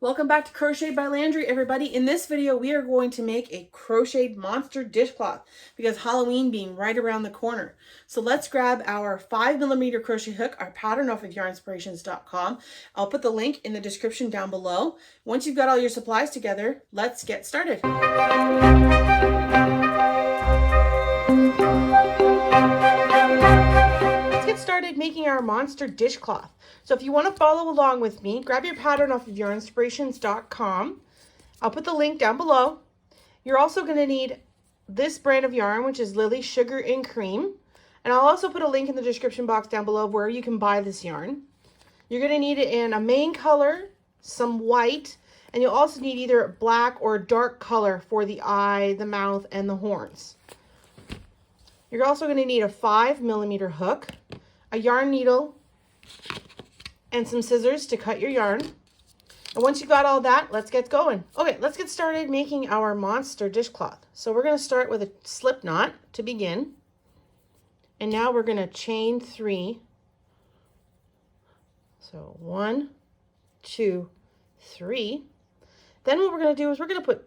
Welcome back to Crochet by Landry, everybody. In this video, we are going to make a crocheted monster dishcloth because Halloween being right around the corner. So let's grab our 5mm crochet hook, our pattern off of yarnspirations.com. I'll put the link in the description down below. Once you've got all your supplies together, let's get started. Started making our monster dishcloth. So if you want to follow along with me, grab your pattern off of yarnspirations.com. I'll put the link down below. You're also going to need this brand of yarn, which is Lily Sugar and Cream. And I'll also put a link in the description box down below where you can buy this yarn. You're going to need it in a main color, some white, and you'll also need either a black or a dark color for the eye, the mouth, and the horns. You're also going to need a 5mm hook, a yarn needle, and some scissors to cut your yarn. And once you got all that, let's get going. Okay, let's get started making our monster dishcloth. So we're going to start with a slip knot to begin. And now we're going to chain 3. So 1, 2, 3. Then what we're going to do is we're going to put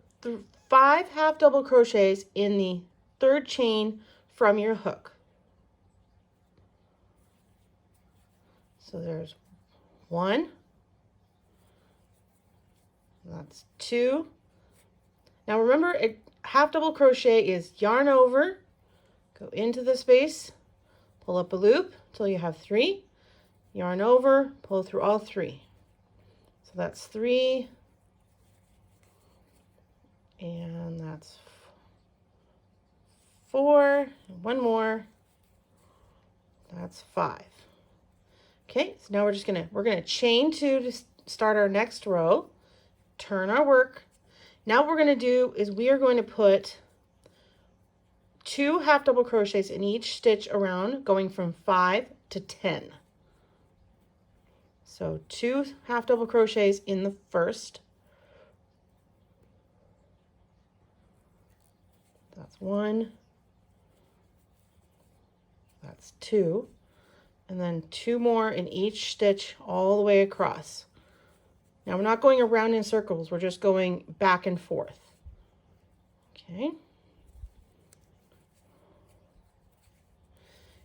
5 half double crochets in the 3rd chain from your hook. So there's 1, that's 2. Now remember, a half double crochet is yarn over, go into the space, pull up a loop till you have 3, yarn over, pull through all 3. So that's 3, and that's 4, and 1 more, that's 5. Okay, so now we're gonna chain 2 to start our next row, turn our work. Now what we're gonna do is we are going to put 2 half double crochets in each stitch around, going from 5 to 10. So 2 half double crochets in the first. That's 1. That's 2. And then 2 more in each stitch all the way across. Now we're not going around in circles, we're just going back and forth. Okay.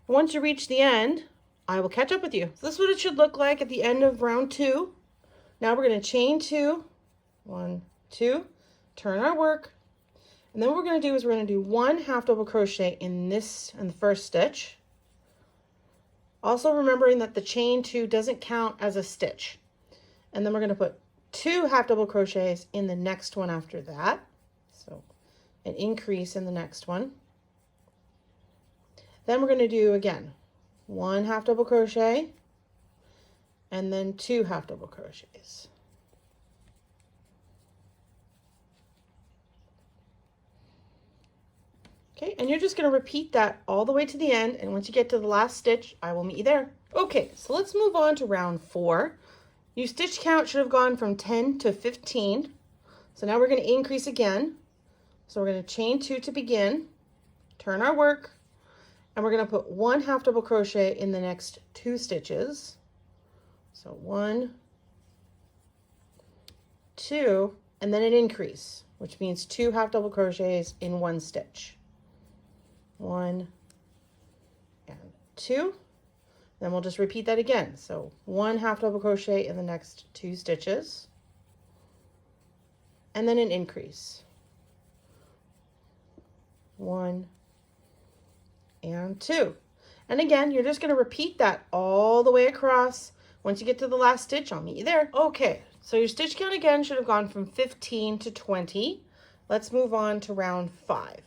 Once you reach the end, I will catch up with you. So this is what it should look like at the end of round 2. Now we're going to chain 2, 1, 2, turn our work, and then what we're going to do is we're going to do 1 half double crochet in the first stitch. Also remembering that the chain 2 doesn't count as a stitch. And then we're going to put 2 half double crochets in the next one after that. So an increase in the next one. Then we're going to do again 1 half double crochet and then 2 half double crochets. Okay, and you're just going to repeat that all the way to the end, and once you get to the last stitch, I will meet you there. Okay, so let's move on to round 4. Your stitch count should have gone from 10 to 15. So now we're going to increase again. So we're going to chain 2 to begin, turn our work, and we're going to put 1 half double crochet in the next 2 stitches. So 1, 2, and then an increase, which means 2 half double crochets in 1 stitch. 1 and 2. Then we'll just repeat that again. So 1 half double crochet in the next 2 stitches, and then an increase. 1 and 2. And again, you're just going to repeat that all the way across. Once you get to the last stitch, I'll meet you there. Okay, so your stitch count again should have gone from 15 to 20. Let's move on to round 5.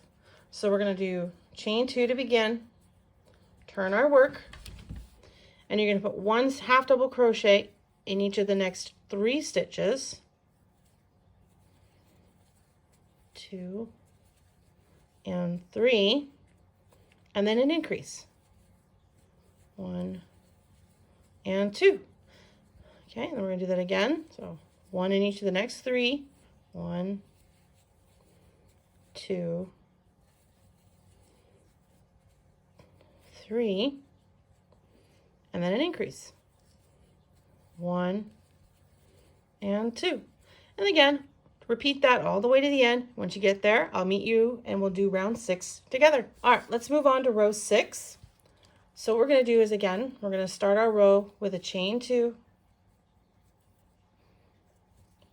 So we're going to do chain 2 to begin, turn our work, and you're going to put 1 half double crochet in each of the next 3 stitches. 2 and 3, and then an increase. 1 and 2. Okay, and then we're going to do that again. So 1 in each of the next 3. 1, 2, 3, and then an increase. 1 and 2. And again, repeat that all the way to the end. Once you get there, I'll meet you and we'll do round 6 together. All right, let's move on to row 6. So what we're going to do is, again, we're going to start our row with a chain 2,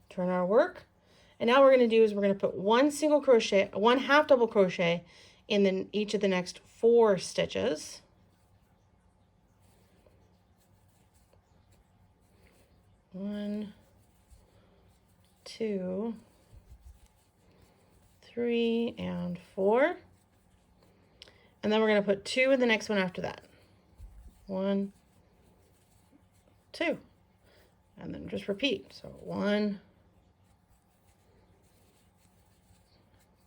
turn our work, and now what we're going to do is we're going to put one single crochet, one half double crochet in each of the next 4 stitches. One, 2, 3, and 4. And then we're going to put 2 in the next one after that. 1, 2. And then just repeat. So 1,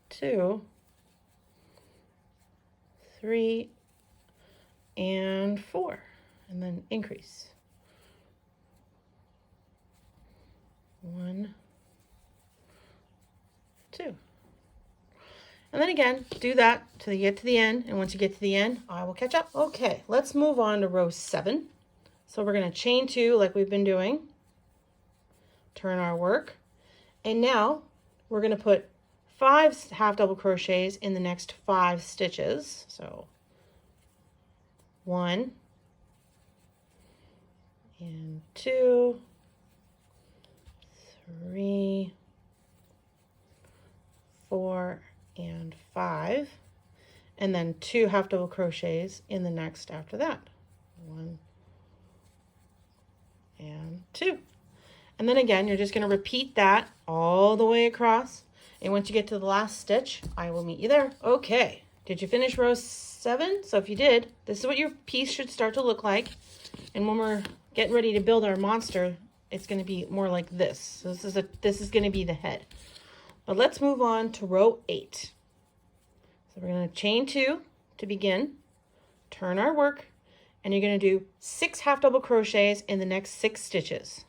2, 3, and 4. And then increase. 1, 2. And then again, do that till you get to the end. And once you get to the end, I will catch up. Okay, let's move on to row 7. So we're going to chain 2 like we've been doing. Turn our work. And now we're going to put 5 half double crochets in the next 5 stitches. So 1 and 2, 3, 4, and 5, and then 2 half double crochets in the next after that. 1 and 2. And then again, you're just going to repeat that all the way across. And once you get to the last stitch, I will meet you there. Okay, did you finish row 7? So if you did, this is what your piece should start to look like. And when we're getting ready to build our monster, it's going to be more like this. So this is going to be the head. But let's move on to row 8. So we're going to chain 2 to begin, turn our work, and you're going to do 6 half double crochets in the next 6 stitches.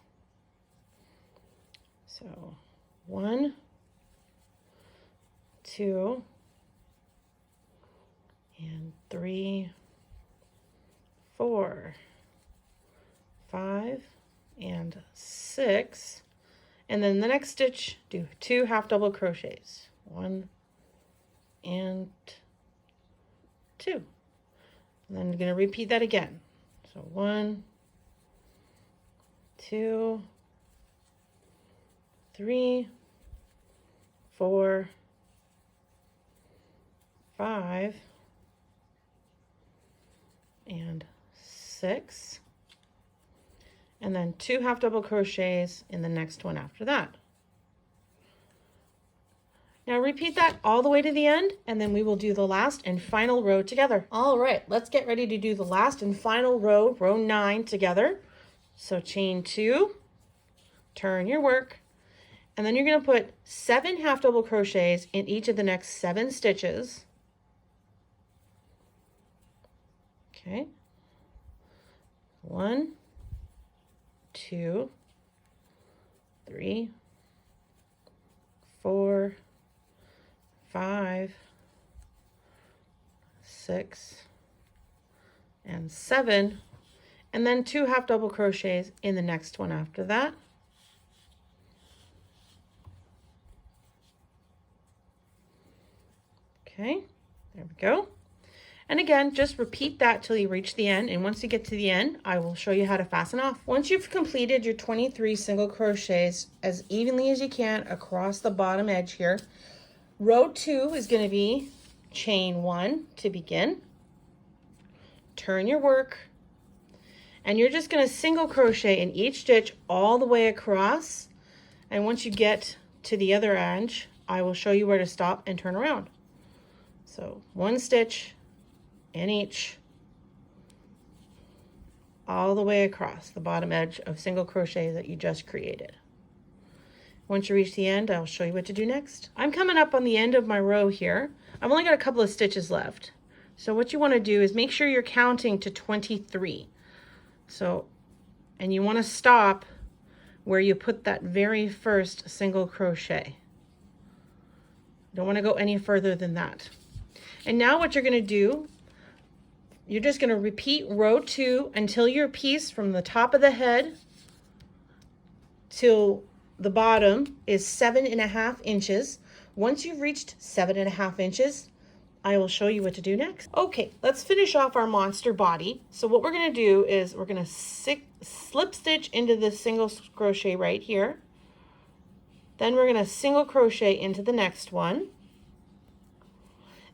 So 1, 2, and 3, 4, 5, and 6. And then the next stitch, do 2 half double crochets. 1 and 2. And then you're going to repeat that again. So 1, 2, 3, 4, 5, and 6. And then 2 half double crochets in the next one after that. Now repeat that all the way to the end, and then we will do the last and final row together. All right, let's get ready to do the last and final row, row 9 together. So chain 2, turn your work, and then you're going to put 7 half double crochets in each of the next 7 stitches. Okay. 1, 2, 3, 4, 5, 6, and 7, and then 2 half double crochets in the next one after that. Okay, there we go. And again, just repeat that till you reach the end. And once you get to the end, I will show you how to fasten off. Once you've completed your 23 single crochets as evenly as you can across the bottom edge here, row 2 is going to be chain 1 to begin. Turn your work. And you're just going to single crochet in each stitch all the way across. And once you get to the other edge, I will show you where to stop and turn around. So 1 stitch in each, all the way across the bottom edge of single crochet that you just created. Once you reach the end, I'll show you what to do next. I'm coming up on the end of my row here. I've only got a couple of stitches left. So what you want to do is make sure you're counting to 23. So, and you want to stop where you put that very first single crochet. You don't want to go any further than that. And now what you're going to do, you're just going to repeat row 2 until your piece from the top of the head till the bottom is 7.5 inches. Once you've reached 7.5 inches, I will show you what to do next. Okay, let's finish off our monster body. So what we're gonna do is we're gonna slip stitch into this single crochet right here. Then we're gonna single crochet into the next one.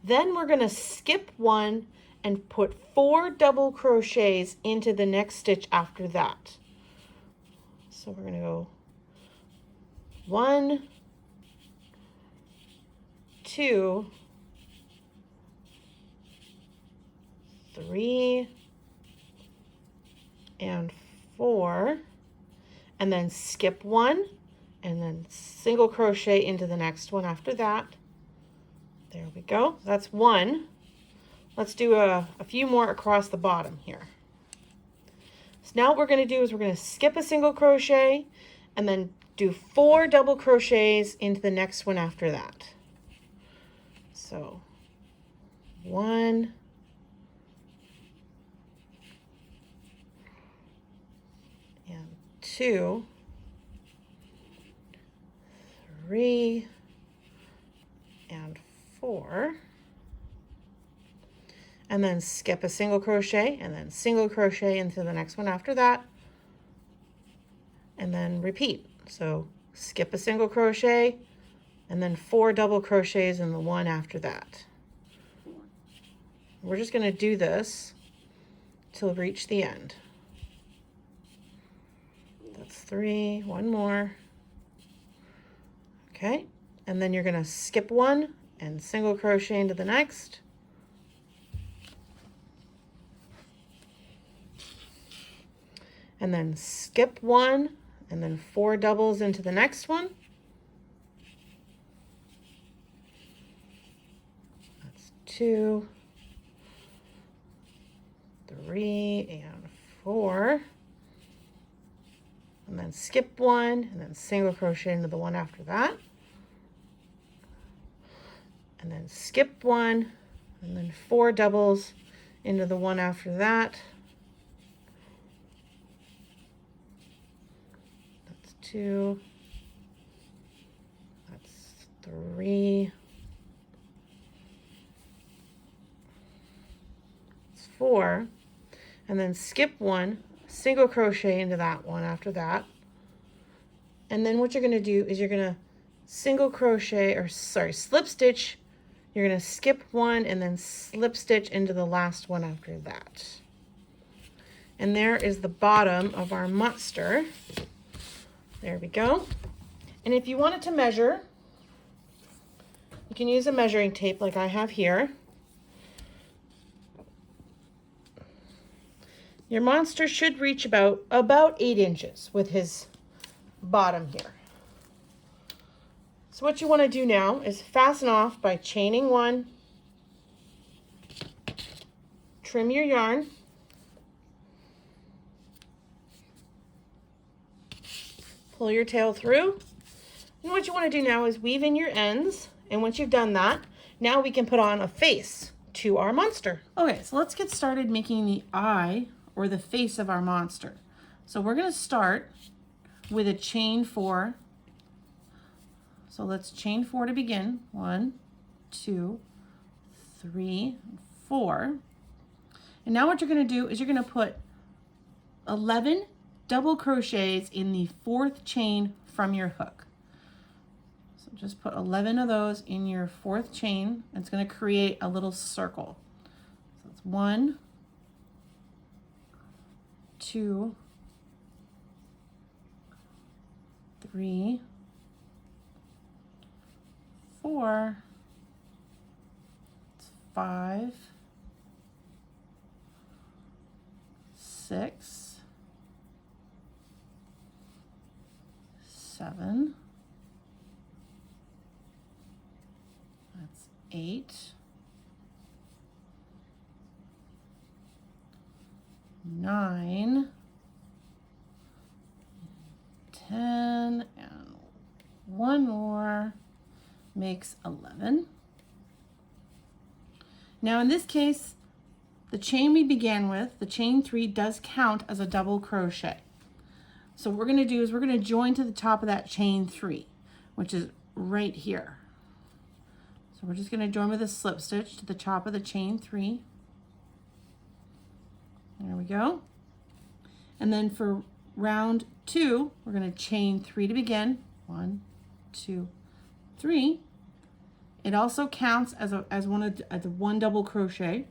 Then we're gonna skip one and put 4 double crochets into the next stitch after that. So we're gonna go 1, 2, 3, and 4, and then skip one, and then single crochet into the next one after that. There we go. That's 1. Let's do a few more across the bottom here. So now what we're going to do is we're going to skip a single crochet and then do 4 double crochets into the next one after that. So 1, 2, 3, and 4, and then skip a single crochet and then single crochet into the next one after that, and then repeat. So skip a single crochet and then 4 double crochets in the one after that. We're just going to do this till we reach the end. That's 3, 1 more. Okay, and then you're going to skip one and single crochet into the next. And then skip one and then 4 doubles into the next one. That's 2, 3, and 4. And then skip one and then single crochet into the one after that. And then skip one and then 4 doubles into the one after that. That's 2. That's 3. That's 4. And then skip one, single crochet into that one after that. And then what you're going to do is you're going to single crochet, or sorry, slip stitch. You're going to skip one and then slip stitch into the last one after that. And there is the bottom of our monster. There we go. And if you wanted to measure, you can use a measuring tape like I have here. Your monster should reach about 8 inches with his bottom here. So what you want to do now is fasten off by chaining one, trim your yarn, pull your tail through, and what you want to do now is weave in your ends, and once you've done that, now we can put on a face to our monster. Okay, so let's get started making the eye or the face of our monster. So we're going to start with a chain 4. So let's chain 4 to begin. 1, 2, 3, 4. And now what you're going to do is you're going to put 11 double crochets in the 4th chain from your hook. So just put 11 of those in your 4th chain. And it's going to create a little circle. So it's 1, 2, 3, 4, 5, 6, 7, that's 8, 9, 10, and one more makes 11. Now in this case, the chain we began with, the chain 3, does count as a double crochet. So what we're going to do is we're going to join to the top of that chain 3, which is right here. So we're just going to join with a slip stitch to the top of the chain 3. There we go. And then for round 2, we're going to chain 3 to begin. 1, 2, 3. It also counts as one double crochet.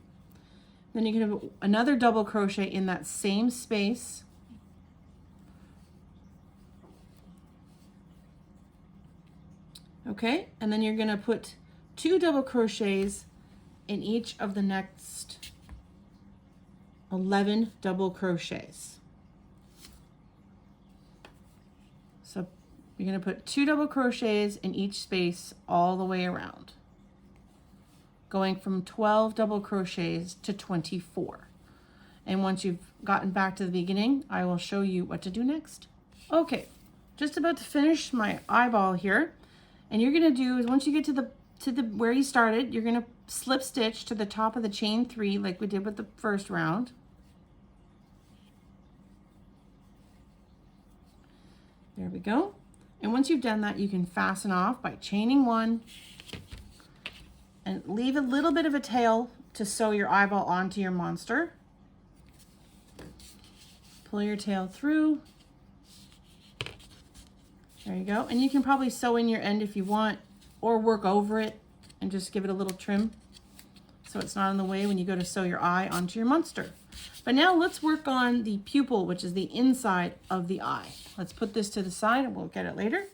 Then you can have another double crochet in that same space. Okay, and then you're going to put 2 double crochets in each of the next 11 double crochets. So you're going to put 2 double crochets in each space all the way around, going from 12 double crochets to 24. And once you've gotten back to the beginning, I will show you what to do next. Okay, just about to finish my eyeball here. And you're going to do is once you get to the where you started, you're going to slip stitch to the top of the chain 3 like we did with the first round. There we go. And once you've done that, you can fasten off by chaining 1 and leave a little bit of a tail to sew your eyeball onto your monster. Pull your tail through. There you go. And you can probably sew in your end if you want, or work over it and just give it a little trim so it's not in the way when you go to sew your eye onto your monster. But now let's work on the pupil, which is the inside of the eye. Let's put this to the side and we'll get it later.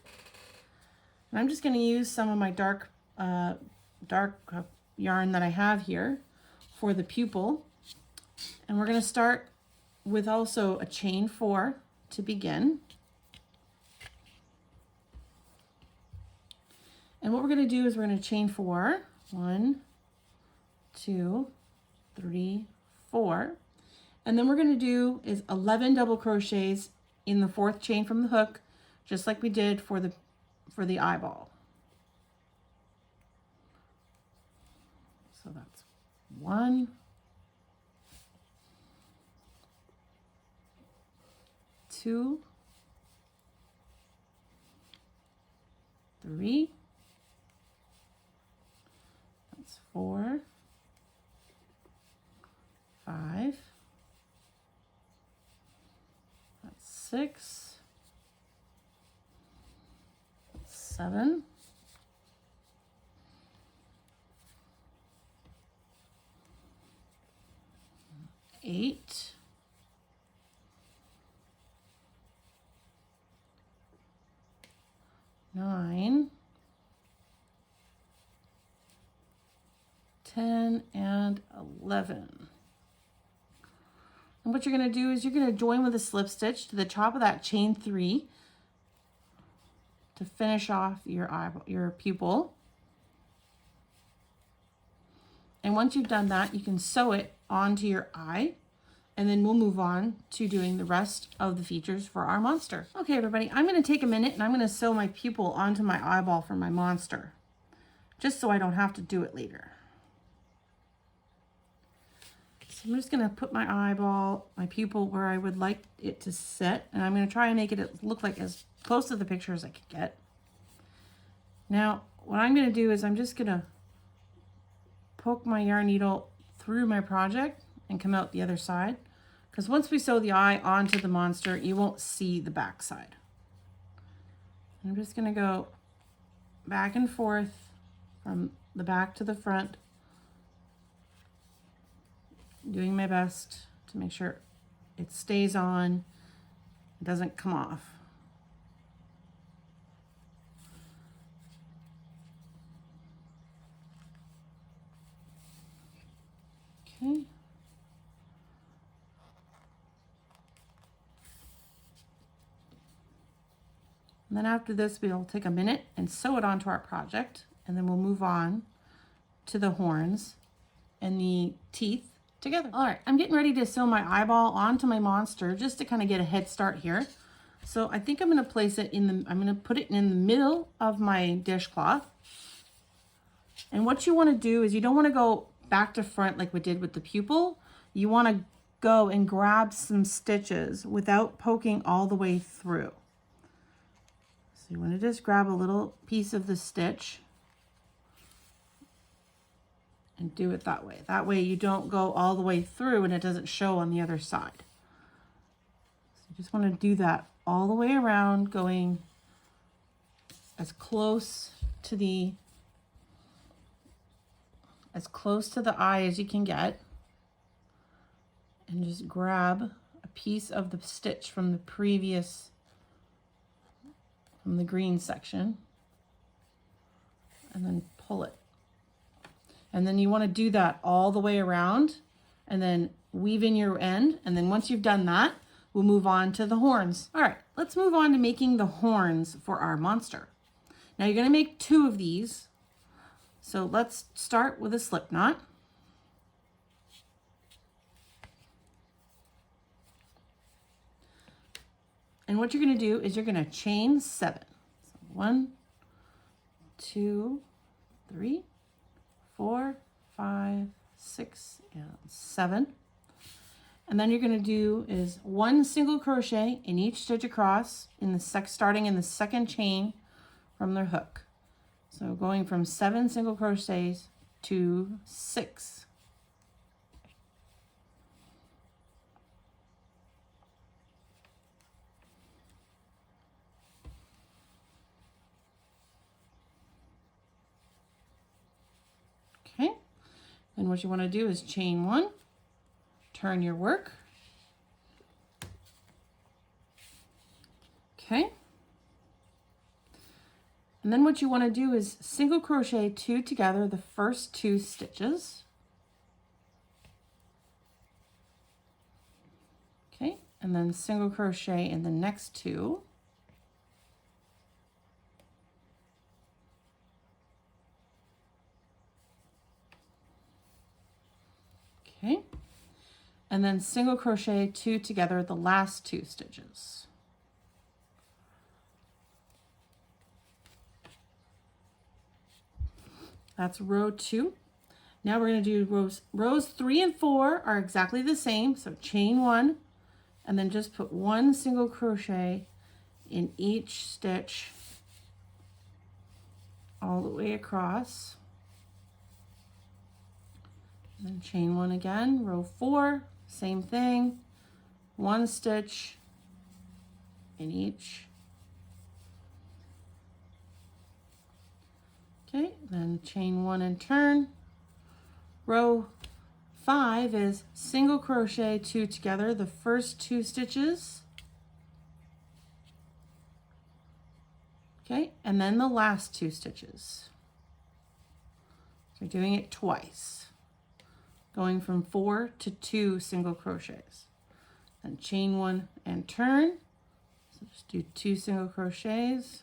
And I'm just going to use some of my dark yarn that I have here for the pupil. And we're going to start with also a chain 4 to begin. And what we're going to do is we're going to chain 4. 1, 2, 3, 4. And then we're going to do is 11 double crochets in the 4th chain from the hook, just like we did for the eyeball. So that's 1, 2, 3, 4, 5, that's 6, 7, 8, 9, 10, and 11. And what you're going to do is you're going to join with a slip stitch to the top of that chain 3 to finish off your pupil. And once you've done that, you can sew it onto your eye, and then we'll move on to doing the rest of the features for our monster. Okay, everybody, I'm going to take a minute and I'm going to sew my pupil onto my eyeball for my monster, just so I don't have to do it later. So I'm just going to put my pupil where I would like it to sit, and I'm going to try and make it look like as close to the picture as I can get. Now, what I'm going to do is I'm just going to poke my yarn needle through my project and come out the other side, because once we sew the eye onto the monster, you won't see the back side. I'm just going to go back and forth from the back to the front, doing my best to make sure it stays on, it doesn't come off. Okay. And then after this, we'll take a minute and sew it onto our project, and then we'll move on to the horns and the teeth together. All right, I'm getting ready to sew my eyeball onto my monster just to kind of get a head start here. So I think I'm going to place it I'm going to put it in the middle of my dishcloth. And what you want to do is you don't want to go back to front like we did with the pupil. You want to go and grab some stitches without poking all the way through. So you want to just grab a little piece of the stitch and do it that way. That way you don't go all the way through and it doesn't show on the other side. So you just want to do that all the way around, going as close to the eye as you can get, and just grab a piece of the stitch from the green section and then pull it. And then you want to do that all the way around and then weave in your end. And then once you've done that, we'll move on to the horns. All right, let's move on to making the horns for our monster. Now you're going to make 2 of these. So let's start with a slip knot. And what you're going to do is you're going to chain 7. So 1, 2, 3, 4, 5, 6, and 7. And then you're going to do is 1 single crochet in each stitch across in the starting in the second chain from the hook. So going from 7 single crochets to 6. Okay, and what you want to do is chain 1, turn your work. Okay. And then what you want to do is single crochet 2 together the first 2 stitches. Okay, and then single crochet in the next 2. Okay, and then single crochet 2 together the last 2 stitches. That's row 2. Now we're going to do rows 3 and 4 are exactly the same. So chain 1 and then just put 1 single crochet in each stitch all the way across. And then chain 1 again, row 4, same thing, 1 stitch in each. Okay, then chain 1 and turn. Row 5 is single crochet 2 together the first 2 stitches. Okay, and then the last 2 stitches. So you're doing it twice, going from 4 to 2 single crochets. Then chain 1 and turn. So just do 2 single crochets.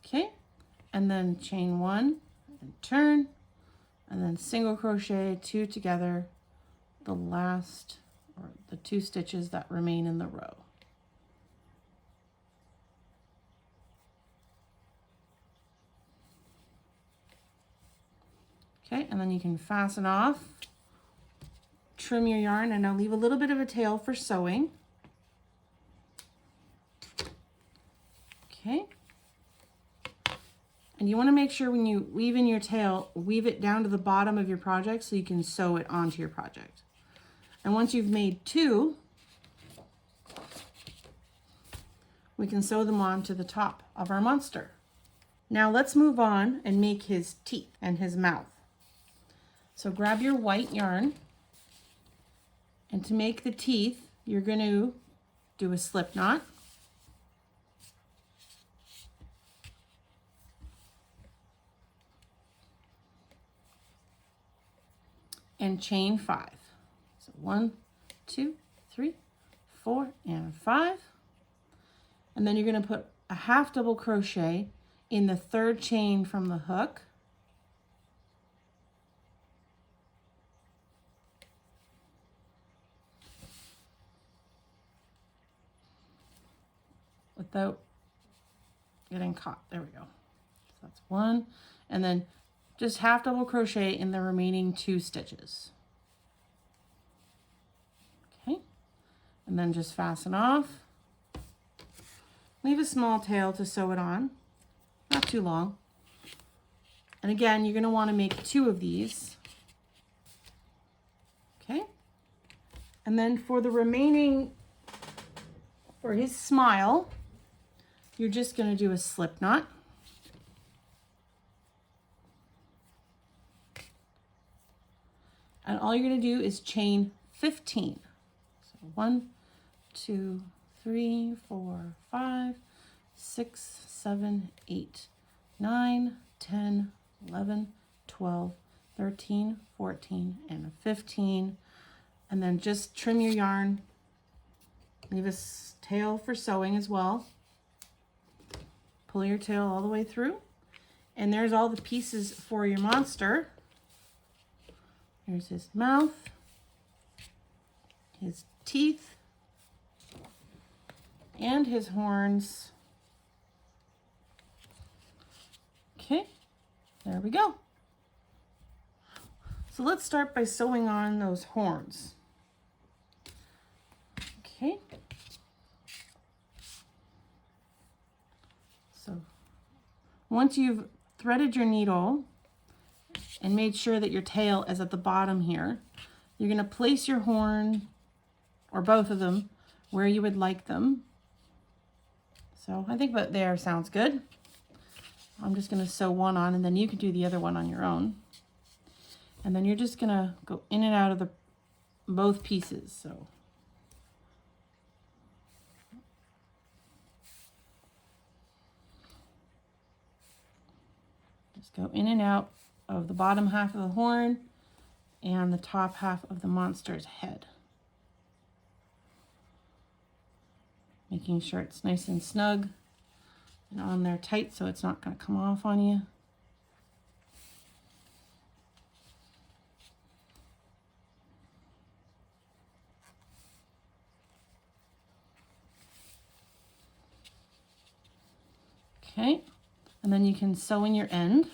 Okay, and then chain 1 and turn, and then single crochet 2 together the last, or the 2 stitches that remain in the row. Okay, and then you can fasten off, trim your yarn, and now leave a little bit of a tail for sewing. Okay. And you want to make sure when you weave in your tail, weave it down to the bottom of your project so you can sew it onto your project. And once you've made 2, we can sew them on to the top of our monster. Now let's move on and make his teeth and his mouth. So grab your white yarn, and to make the teeth, you're going to do a slip knot. And chain 5. So 1, 2, 3, 4, and 5. And then you're going to put a half double crochet in the 3rd chain from the hook. Without getting caught. There we go. So that's 1. And then just half double crochet in the remaining 2 stitches. Okay, and then just fasten off. Leave a small tail to sew it on, not too long. And again, you're going to want to make 2 of these. Okay, and then for the remaining, for his smile, you're just going to do a slip knot. And all you're going to do is chain 15. So 1, 2, 3, 4, 5, 6, 7, 8, 9, 10, 11, 12, 13, 14, and 15. And then just trim your yarn. Leave a tail for sewing as well. Pull your tail all the way through. And there's all the pieces for your monster. Here's his mouth, his teeth, and his horns. Okay, there we go. So let's start by sewing on those horns. Okay. So once you've threaded your needle and made sure that your tail is at the bottom here, you're going to place your horn, or both of them, where you would like them. So I think about there sounds good. I'm just going to sew one on, and then you can do the other one on your own. And then you're just going to go in and out of the both pieces. So just go in and out of the bottom half of the horn and the top half of the monster's head. Making sure it's nice and snug and on there tight so it's not going to come off on you. Okay, and then you can sew in your end.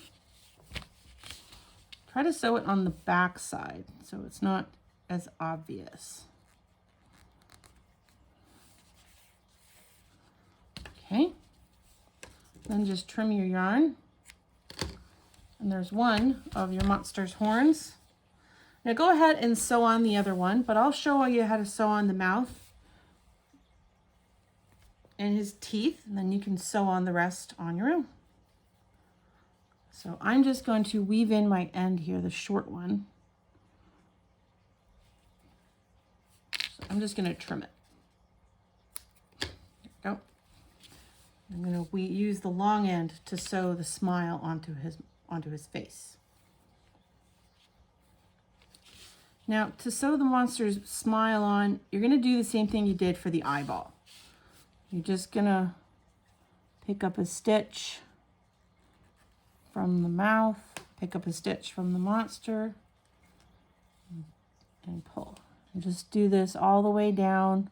Try to sew it on the back side so it's not as obvious. Okay, then just trim your yarn. And there's one of your monster's horns. Now go ahead and sew on the other one, but I'll show you how to sew on the mouth and his teeth, and then you can sew on the rest on your own. So I'm just going to weave in my end here, the short one. So I'm just going to trim it. There we go. I'm going to use the long end to sew the smile onto his face. Now to sew the monster's smile on, you're going to do the same thing you did for the eyeball. You're just going to pick up a stitch from the mouth, pick up a stitch from the monster, and pull. And just do this all the way down.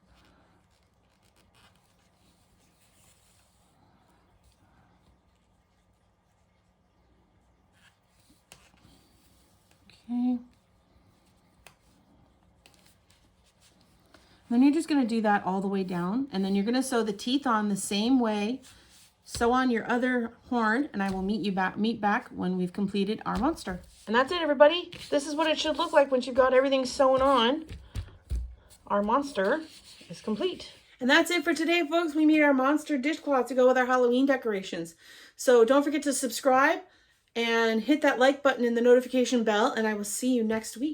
Okay. Then you're just going to do that all the way down, and then you're going to sew the teeth on the same way. Sew on your other horn, and I will meet back when we've completed our monster. And that's it, everybody. This is what it should look like once you've got everything sewn on. Our monster is complete. And that's it for today, folks. We made our monster dishcloth to go with our Halloween decorations. So don't forget to subscribe and hit that like button and the notification bell, and I will see you next week.